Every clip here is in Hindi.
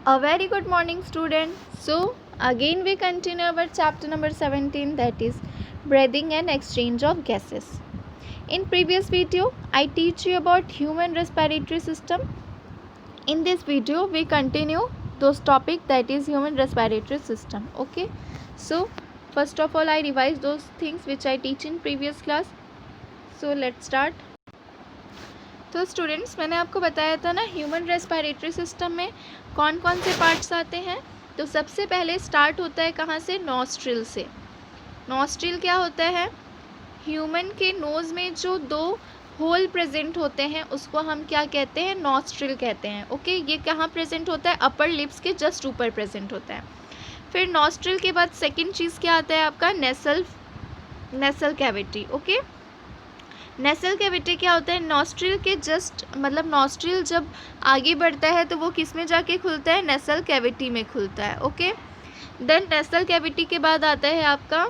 A very good morning, student. So, again we continue our chapter number 17, that is breathing and exchange of gases. In previous video, I teach you about human respiratory system. In this video, we continue those topic, that is human respiratory system. Okay. So, first of all, I revise those things which I teach in previous class. So, let's start. तो स्टूडेंट्स, मैंने आपको बताया था ना ह्यूमन रेस्पिरेटरी सिस्टम में कौन कौन से पार्ट्स आते हैं. तो सबसे पहले स्टार्ट होता है कहाँ से? नॉस्ट्रिल से. नॉस्ट्रिल क्या होता है? ह्यूमन के नोज़ में जो दो होल प्रेजेंट होते हैं उसको हम क्या कहते हैं? नॉस्ट्रिल कहते हैं. ओके, ये कहाँ प्रेजेंट होता है? अपर लिप्स के जस्ट ऊपर प्रेजेंट होता है. फिर नॉस्ट्रिल के बाद सेकेंड चीज़ क्या आता है आपका? Nasal cavity. Okay, nasal cavity क्या होता है? नॉस्ट्रिल के जस्ट मतलब नॉस्ट्रिल जब आगे बढ़ता है तो वो किस में जाके खुलता है? नेसल कैविटी में खुलता है. ओके, देन नेसल कैविटी के बाद आता है आपका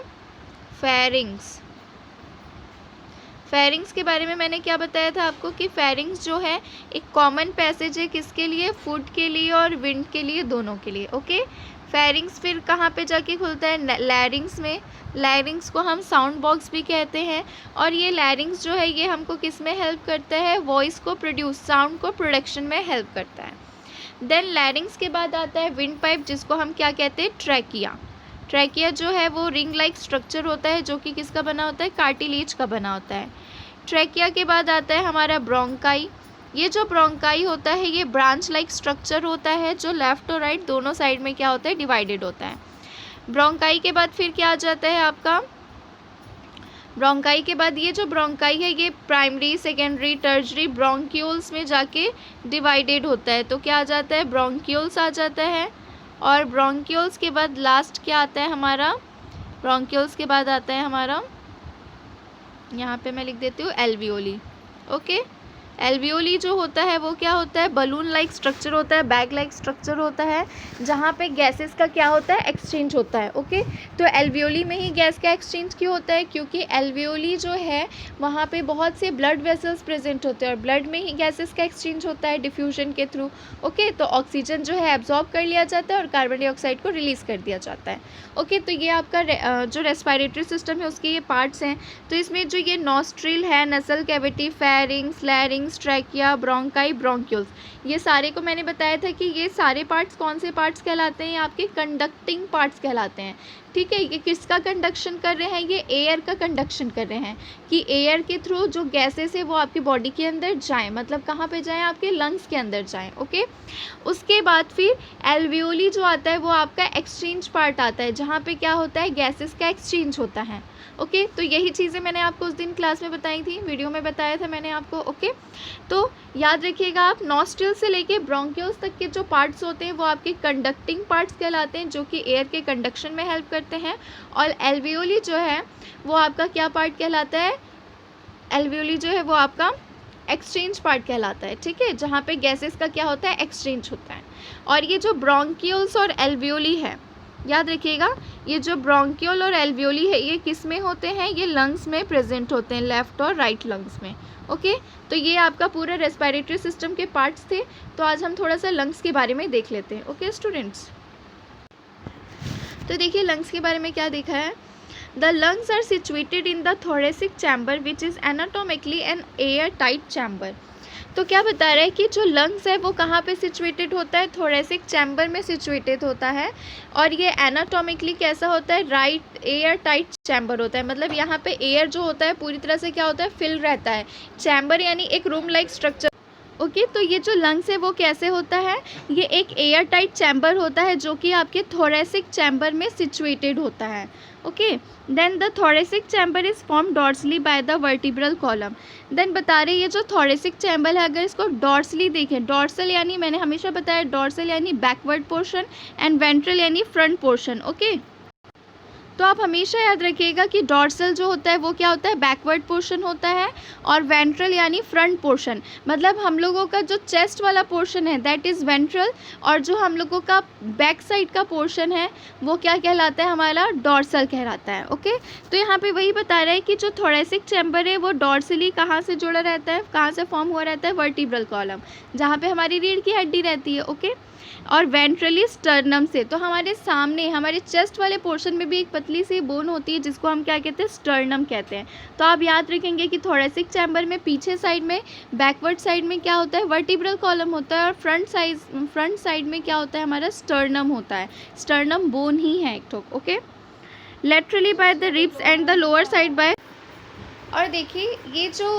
फेरिंग्स. फेरिंग्स के बारे में मैंने क्या बताया था आपको कि फेरिंग्स जो है एक कॉमन पैसेज है किसके लिए? फूड के लिए और विंड के लिए, दोनों के लिए. ओके, फेरिंग्स फिर कहाँ पे जाके खुलता है? लैरिंग्स में. लैरिंग्स को हम साउंड बॉक्स भी कहते हैं और ये लैरिंग्स जो है ये हमको किस में हेल्प करता है? वॉइस को प्रोड्यूस, साउंड को प्रोडक्शन में हेल्प करता है. देन लैरिंग्स के बाद आता है विंड पाइप, जिसको हम क्या कहते हैं? ट्रैकिया. ट्रैकिया जो है वो रिंग लाइक स्ट्रक्चर होता है जो कि किसका बना होता है? कार्टिलेज का बना होता है. ट्रैकिया के बाद आता है हमारा ब्रोंकाई. ये जो ब्रोंकाई होता है ये ब्रांच लाइक स्ट्रक्चर होता है जो लेफ़्ट और राइट दोनों साइड में क्या होता है? डिवाइडेड होता है. ब्रोंकाई के बाद फिर क्या आ जाता है आपका? ब्रोंकाई के बाद ये जो ब्रोंकाई है ये प्राइमरी, सेकेंडरी, टर्जरी ब्रोंक्यूल्स में जाके डिवाइडेड होता है. तो क्या आ जाता है? ब्रोंक्यूल्स आ जाता है. और ब्रोंक्यूल्स के बाद लास्ट क्या आता है हमारा? ब्रोंक्यूल्स के बाद आता है हमारा, यहाँ पे मैं लिख देती हूँ, एल्वियोली. ओके, एल्वियोली जो होता है वो क्या होता है? बलून लाइक स्ट्रक्चर होता है, बैग लाइक स्ट्रक्चर होता है जहाँ पे गैसेस का क्या होता है? एक्सचेंज होता है. ओके, तो एल्वियोली में ही गैस का एक्सचेंज क्यों होता है? क्योंकि एल्वियोली जो है वहाँ पे बहुत से ब्लड वेसल्स प्रेजेंट होते हैं और ब्लड में ही गैसेस का एक्सचेंज होता है डिफ्यूजन के थ्रू. ओके, तो ऑक्सीजन जो है एब्जॉर्ब कर लिया जाता है और कार्बन डाइऑक्साइड को रिलीज़ कर दिया जाता है. ओके, तो ये आपका जो रेस्पिरेटरी सिस्टम है उसके ये पार्ट्स हैं. तो इसमें जो ये नॉस्ट्रिल है, नसल cavity, pharynx, लैरिंग्स, trachea, bronchi, bronchioles, ये सारे को मैंने बताया था कि ये सारे पार्ट्स कौन से पार्ट्स कहलाते हैं? आपके कंडक्टिंग पार्ट्स कहलाते हैं. ठीक है, ये किसका कंडक्शन कर रहे हैं? ये एयर का कंडक्शन कर रहे हैं कि एयर के थ्रू जो गैसेस है वो आपकी बॉडी के अंदर जाएं, मतलब कहाँ पे जाएं? आपके लंग्स के अंदर जाएं. ओके, उसके बाद फिर एल्वियोली जो आता है वो आपका एक्सचेंज पार्ट आता है जहाँ पे क्या होता है? गैसेस का एक्सचेंज होता है. ओके, तो यही चीज़ें मैंने आपको उस दिन क्लास में बताई थी, वीडियो में बताया था मैंने आपको. ओके, तो याद रखिएगा आप, नॉस्ट्रिल से लेके ब्रोंक्यूल्स तक के जो पार्ट्स होते हैं वो आपके कंडक्टिंग पार्ट्स कहलाते हैं जो कि एयर के कंडक्शन में हेल्प करते हैं. और एल्वियोली जो है वो आपका क्या पार्ट कहलाता है? एल्वियोली जो है वो आपका एक्सचेंज पार्ट कहलाता है. ठीक है, जहाँ पे गैसेस का क्या होता है? एक्सचेंज होता है. और ये जो ब्रोंक्यूल्स और एल्वियोली है, याद रखिएगा, ये जो ब्रोंक्यूल और एल्वियोली है ये किस में होते हैं? ये लंग्स में प्रेजेंट होते हैं, लेफ़्ट और राइट लंग्स में. ओके, तो ये आपका पूरा रेस्पिरेटरी सिस्टम के पार्ट्स थे. तो आज हम थोड़ा सा लंग्स के बारे में देख लेते हैं. ओके स्टूडेंट्स, तो देखिए लंग्स के बारे में क्या देखा है. The lungs are situated in the thoracic chamber which is anatomically an air tight chamber. तो क्या बता रहा है कि जो लंग्स है वो कहाँ पे सिचुएटेड होता है? थोरेसिक चैम्बर में सिचुएटेड होता है. और ये एनाटोमिकली कैसा होता है? राइट एयर टाइट चैम्बर होता है. मतलब यहाँ पे एयर जो होता है पूरी तरह से क्या होता है? फिल रहता है. चैम्बर यानी एक रूम लाइक स्ट्रक्चर. ओके, तो ये जो लंग्स है वो कैसे होता है? ये एक एयर टाइट चैम्बर होता है जो कि आपके थोरेसिक चैम्बर में सिचुएटेड होता है. Okay, then the thoracic chamber is form dorsally by the vertebral column. Then बता रहे ये जो थोरेसिक चैम्बर है अगर इसको डॉर्सली देखें, डॉर्सल यानी मैंने हमेशा बताया डॉर्सल यानी बैकवर्ड पोर्शन एंड वेंट्रल यानी फ्रंट पोर्शन. ओके, तो आप हमेशा याद रखिएगा कि डॉर्सल जो होता है वो क्या होता है? बैकवर्ड पोर्शन होता है. और वेंट्रल यानी फ्रंट पोर्शन, मतलब हम लोगों का जो चेस्ट वाला पोर्शन है दैट इज़ वेंट्रल. और जो हम लोगों का बैक साइड का पोर्शन है वो क्या कहलाता है? हमारा डॉर्सल कहलाता है. ओके, तो यहाँ पे वही बता रहा है कि जो थोरेसिक चैम्बर है वो डॉर्सली कहाँ से जुड़ा रहता है, कहाँ से फॉर्म हुआ रहता है? वर्टिब्रल कॉलम, जहाँ पे हमारी रीढ़ की हड्डी रहती है. ओके, और वेंट्रली स्टर्नम से। तो हमारे सामने हमारे चेस्ट वाले पोर्शन में भी एक पतली सी बोन होती है जिसको हम क्या कहते हैं, स्टर्नम कहते हैं। तो आप याद रखेंगे कि थोरेसिक चैम्बर में पीछे साइड में, बैकवर्ड साइड में क्या होता है, वर्टिब्रल कॉलम होता है, और फ्रंट साइड में क्या होता है, हमारा स्टर्नम होता है। स्टर्नम बोन ही है एक ठोक। Okay, laterally by the ribs and the lower side by. और देखिए ये जो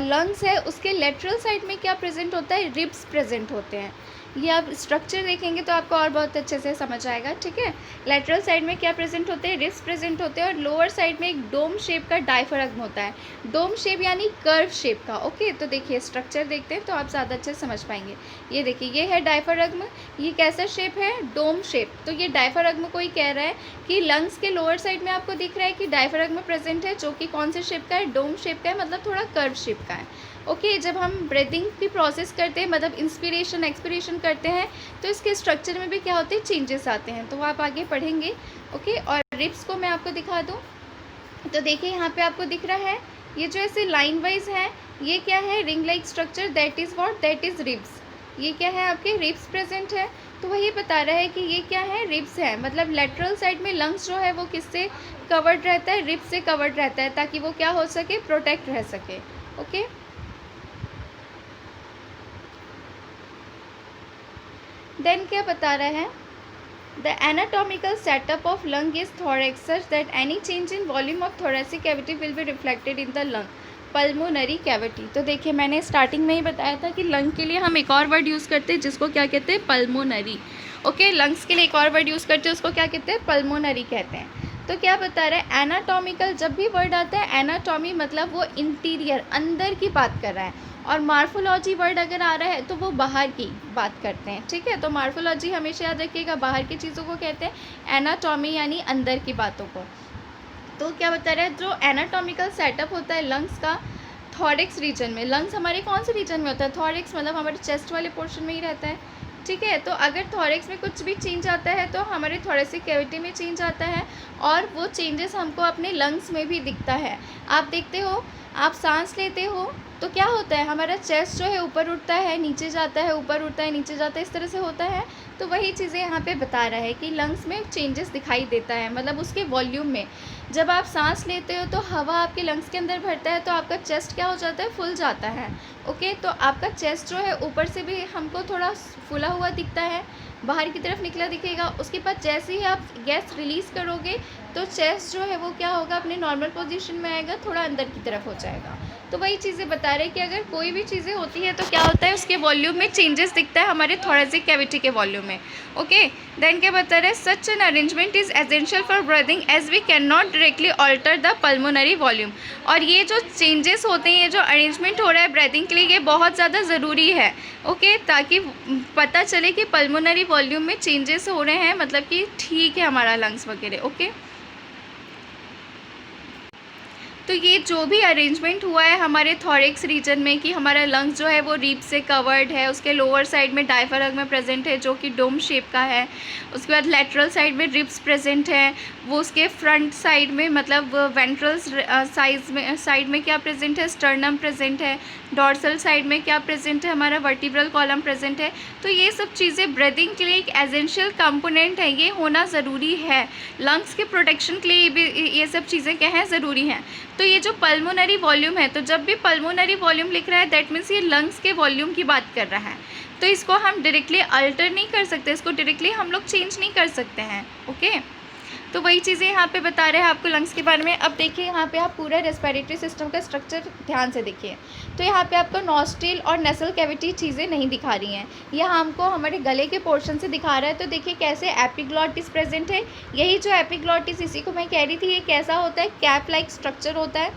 लंग्स है उसके लेटरल साइड में क्या प्रेजेंट होता है, रिब्स प्रेजेंट होते हैं। ये आप स्ट्रक्चर देखेंगे तो आपको और बहुत अच्छे से समझ आएगा। ठीक है, लेटरल साइड में क्या प्रेजेंट होते हैं, रिब्स प्रेजेंट होते हैं, और लोअर साइड में एक डोम शेप का डायफ्रागम होता है। डोम शेप यानी कर्व शेप का। ओके, तो देखिए स्ट्रक्चर देखते हैं तो आप ज़्यादा अच्छे से समझ पाएंगे। ये देखिए ये है डायफ्रागम, ये कैसा शेप है, डोम शेप। तो ये डायफ्रागम को ही कह रहा है कि लंग्स के लोअर साइड में आपको दिख रहा है कि डायफ्रागम प्रेजेंट है, जो कि कौन से शेप का है, डोम शेप का है, मतलब थोड़ा कर्व शेप का है। ओके, जब हम ब्रीदिंग की प्रोसेस करते हैं, मतलब इंस्पिरेशन एक्सपिरेशन करते हैं, तो इसके स्ट्रक्चर में भी क्या होते हैं, चेंजेस आते हैं। तो आप आगे पढ़ेंगे। ओके, और रिब्स को मैं आपको दिखा दूँ तो देखिए यहाँ पे आपको दिख रहा है ये जो ऐसे लाइन वाइज है, ये क्या है, ring like structure, that is what, that is ribs. ये क्या है, आपके रिब्स प्रेजेंट है। तो वही बता रहा है कि ये क्या है, रिब्स है। मतलब लेटरल साइड में लंग्स जो है वो किससे कवर्ड रहता है, रिब्स से कवर्ड रहता है, ताकि वो क्या हो सके, प्रोटेक्ट रह सके। ओके, देन क्या बता रहा है, the anatomical setup of lung is thorax such that any change in volume of thoracic cavity will be reflected in the lung pulmonary cavity. तो देखिए मैंने स्टार्टिंग में ही बताया था कि लंग के लिए हम एक और वर्ड यूज़ करते हैं जिसको क्या कहते हैं, पल्मोनरी। ओके, लंग्स के लिए एक और वर्ड यूज़ करते हैं उसको क्या कहते हैं, पल्मोनरी कहते हैं। तो क्या बता रहा है, एनाटॉमिकल, जब भी वर्ड आता है एनाटॉमी मतलब वो इंटीरियर, अंदर की बात कर रहा है, और मार्फोलॉजी वर्ड अगर आ रहा है तो वो बाहर की बात करते हैं। ठीक है, तो मार्फोलॉजी हमेशा याद रखिएगा, बाहर की चीज़ों को कहते हैं, एनाटॉमी यानी अंदर की बातों को। तो क्या बता रहा है, जो एनाटॉमिकल सेटअप होता है लंग्स का थोरेक्स रीजन में, लंग्स हमारे कौन से रीजन में होता है, थोरेक्स, मतलब हमारे चेस्ट वाले पोर्शन में ही रहता है। ठीक है, तो अगर थोरेक्स में कुछ भी चेंज आता है तो हमारे थोरेसिक कैविटी में चेंज आता है, और वो चेंजेस हमको अपने लंग्स में भी दिखता है। आप देखते हो, आप सांस लेते हो तो क्या होता है, हमारा चेस्ट जो है ऊपर उठता है, नीचे जाता है, ऊपर उठता है, नीचे जाता है, इस तरह से होता है। तो वही चीज़ें यहाँ पे बता रहा है कि लंग्स में चेंजेस दिखाई देता है, मतलब उसके वॉल्यूम में। जब आप सांस लेते हो तो हवा आपके लंग्स के अंदर भरता है, तो आपका चेस्ट क्या हो जाता है, फुल जाता है। ओके, तो आपका चेस्ट जो है ऊपर से भी हमको थोड़ा फुला हुआ दिखता है, बाहर की तरफ निकला दिखेगा। उसके बाद जैसे ही आप गैस रिलीज़ करोगे तो चेस्ट जो है वो क्या होगा, अपने नॉर्मल पोजीशन में आएगा, थोड़ा अंदर की तरफ हो जाएगा। तो वही चीज़ें बता रहे हैं कि अगर कोई भी चीज़ें होती है तो क्या होता है, उसके वॉल्यूम में चेंजेस दिखता है, हमारे थोरेसिक कैविटी के वॉल्यूम में। ओके, देन क्या बता रहे हैं, such an arrangement is essential for breathing as we can not directly alter the pulmonary volume. और ये जो चेंजेस होते हैं, ये जो अरेंजमेंट हो रहा है ब्रीदिंग के लिए, ये बहुत ज़्यादा ज़रूरी है। ओके, ताकि पता चले कि पल्मोनरी वॉल्यूम में चेंजेस हो रहे हैं, मतलब कि ठीक है हमारा लंग्स वगैरह। ओके, तो ये जो भी अरेंजमेंट हुआ है हमारे थोरेक्स रीजन में कि हमारा लंग्स जो है वो रिब से कवर्ड है, उसके लोअर साइड में डायफ्रागम प्रेजेंट है जो कि डोम शेप का है, उसके बाद लेटरल साइड में रिब्स प्रेजेंट है, वो उसके फ्रंट साइड में मतलब वेंट्रल साइड में क्या प्रेजेंट है, स्टर्नम प्रेजेंट है, डॉर्सल साइड में क्या प्रेजेंट है, हमारा वर्टिब्रल कॉलम प्रेजेंट है। तो ये सब चीज़ें ब्रीदिंग के लिए एक एसेंशियल कंपोनेंट है, ये होना ज़रूरी है। लंग्स के प्रोटेक्शन के लिए भी ये सब चीज़ें क्या हैं, ज़रूरी हैं। तो ये जो पल्मोनरी वॉल्यूम है, तो जब भी पल्मोनरी वॉल्यूम लिख रहा है दैट मीन्स ये लंग्स के वॉल्यूम की बात कर रहा है। तो इसको हम डायरेक्टली अल्टर नहीं कर सकते, इसको डायरेक्टली हम लोग चेंज नहीं कर सकते हैं। ओके, तो वही चीज़ें यहाँ पे बता रहे हैं आपको लंग्स के बारे में। अब देखिए यहाँ पे आप पूरा रेस्पिरेटरी सिस्टम का स्ट्रक्चर ध्यान से देखिए। तो यहाँ पे आपको नॉस्ट्रिल और नेसल कैविटी चीज़ें नहीं दिखा रही हैं, यह हमको हमारे गले के पोर्शन से दिखा रहा है। तो देखिए कैसे एपिग्लॉटिस प्रेजेंट है, यही जो एपिग्लॉटिस, इसी को मैं कह रही थी, ये कैसा होता है, कैप लाइक स्ट्रक्चर होता है,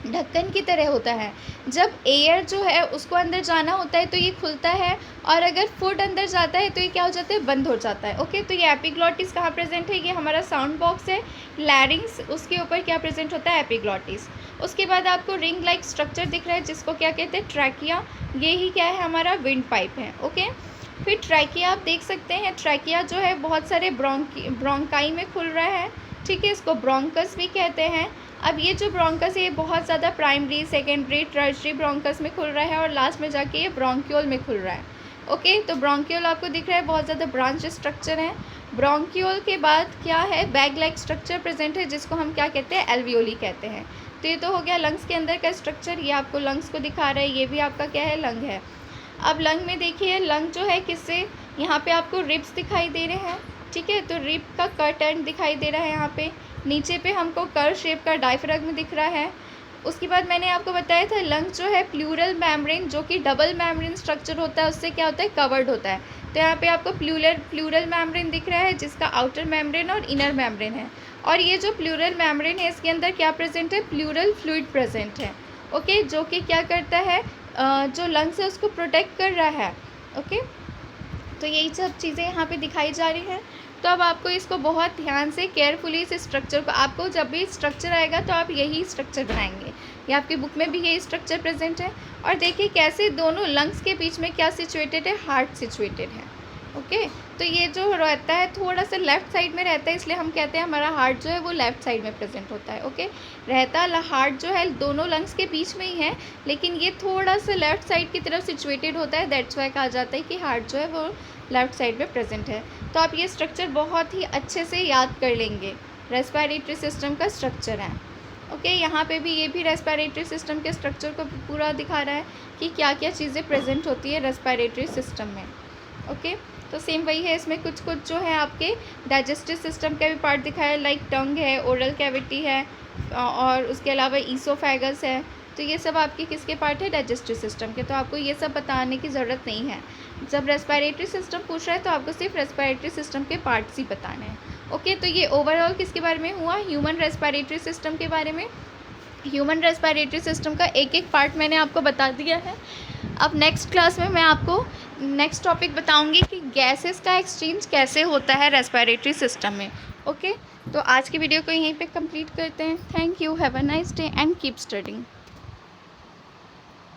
ढक्कन की तरह होता है। जब एयर जो है उसको अंदर जाना होता है तो ये खुलता है, और अगर फूड अंदर जाता है तो ये क्या हो जाता है, बंद हो जाता है। ओके, तो ये एपिग्लॉटिस कहाँ प्रेजेंट है, ये हमारा साउंड बॉक्स है, लैरिंग्स, उसके ऊपर क्या प्रेजेंट होता है, एपिग्लॉटिस। उसके बाद आपको रिंग लाइक स्ट्रक्चर दिख रहा है जिसको क्या कहते हैं, ट्रैकिया, यही क्या है, हमारा विंड पाइप है। ओके, फिर ट्रैकिया आप देख सकते हैं, ट्रैकिया जो है बहुत सारे ब्रोंकाई में खुल रहा है। ठीक है, इसको ब्रोंकस भी कहते हैं। अब ये जो ब्रोंकस है ये बहुत ज़्यादा प्राइमरी, सेकेंडरी, टर्शरी ब्रोंकस में खुल रहा है, और लास्ट में जाके ये ब्रोंक्यूल में खुल रहा है। ओके, तो ब्रोंकियोल आपको दिख रहा है, बहुत ज़्यादा ब्रांच स्ट्रक्चर है। ब्रोंकियोल के बाद क्या है, बैग लाइक स्ट्रक्चर प्रेजेंट है, जिसको हम क्या कहते हैं, एल्वियोली कहते हैं। तो ये तो हो गया लंग्स के अंदर का स्ट्रक्चर, ये आपको लंग्स को दिखा रहा है, ये भी आपका क्या है, लंग है। अब लंग में देखिए, लंग जो है किससे, यहाँ पे आपको रिब्स दिखाई दे रहे हैं, ठीक है, तो रिब का कट एंड दिखाई दे रहा है यहाँ पे, नीचे पे हमको कर्व शेप का डायफ्राग्म दिख रहा है। उसके बाद मैंने आपको बताया था लंग जो है प्लूरल मेम्ब्रेन, जो कि डबल मेम्ब्रेन स्ट्रक्चर होता है, उससे क्या होता है, कवर्ड होता है। तो यहाँ पे आपको प्लूरल मेम्ब्रेन दिख रहा है, जिसका आउटर मेम्ब्रेन और इनर मेम्ब्रेन है। और ये जो प्लूरल मेम्ब्रेन है, इसके अंदर क्या प्रेजेंट है, प्लूरल फ्लूइड प्रेजेंट है। ओके, जो कि क्या करता है, जो लंग्स है उसको प्रोटेक्ट कर रहा है। ओके, तो यही सब चीज़ें यहाँ पे दिखाई जा रही हैं। तो अब आपको इसको बहुत ध्यान से केयरफुली इस स्ट्रक्चर को, आपको जब भी स्ट्रक्चर आएगा तो आप यही स्ट्रक्चर बनाएंगे, ये आपकी बुक में भी यही स्ट्रक्चर प्रेजेंट है। और देखिए कैसे दोनों लंग्स के बीच में क्या सिचुएटेड है, हार्ट सिचुएटेड है। ओके, तो ये जो रहता है थोड़ा सा लेफ़्ट साइड में रहता है, इसलिए हम कहते हैं हमारा हार्ट जो है वो लेफ़्ट साइड में प्रेजेंट होता है। ओके, रहता हार्ट जो है दोनों लंग्स के बीच में ही है, लेकिन ये थोड़ा सा लेफ़्ट साइड की तरफ सिचुएटेड होता है, दैट्स वाई कहा जाता है कि हार्ट जो है वो लेफ़्ट साइड में प्रेजेंट है। तो आप ये स्ट्रक्चर बहुत ही अच्छे से याद कर लेंगे, रेस्पिरेटरी सिस्टम का स्ट्रक्चर है। ओके, यहाँ पे भी ये भी रेस्पिरेटरी सिस्टम के स्ट्रक्चर को पूरा दिखा रहा है कि क्या क्या चीज़ें प्रेजेंट होती है रेस्पिरेटरी सिस्टम में। ओके, तो सेम वही है, इसमें कुछ कुछ जो है आपके डाइजेस्टिव सिस्टम का भी पार्ट दिखाया है, लाइक टंग है, ओरल कैविटी है, और उसके अलावा ईसोफेगस है। तो ये सब आपके किसके पार्ट है, डाइजेस्टिव सिस्टम के। तो आपको ये सब बताने की ज़रूरत नहीं है, जब रेस्पिरेटरी सिस्टम पूछ रहा है तो आपको सिर्फ रेस्पिरेटरी सिस्टम के पार्ट्स ही बताने हैं। ओके, तो ये ओवरऑल किसके बारे में हुआ, ह्यूमन रेस्पिरेटरी सिस्टम के बारे में। ह्यूमन रेस्पिरेटरी सिस्टम का एक एक पार्ट मैंने आपको बता दिया है। अब नेक्स्ट क्लास में मैं आपको नेक्स्ट टॉपिक बताऊंगी कि गैसेस का एक्सचेंज कैसे होता है रेस्पिरेटरी सिस्टम में। ओके, तो आज की वीडियो को यहीं पे कंप्लीट करते हैं। Thank you, have a nice day and keep studying.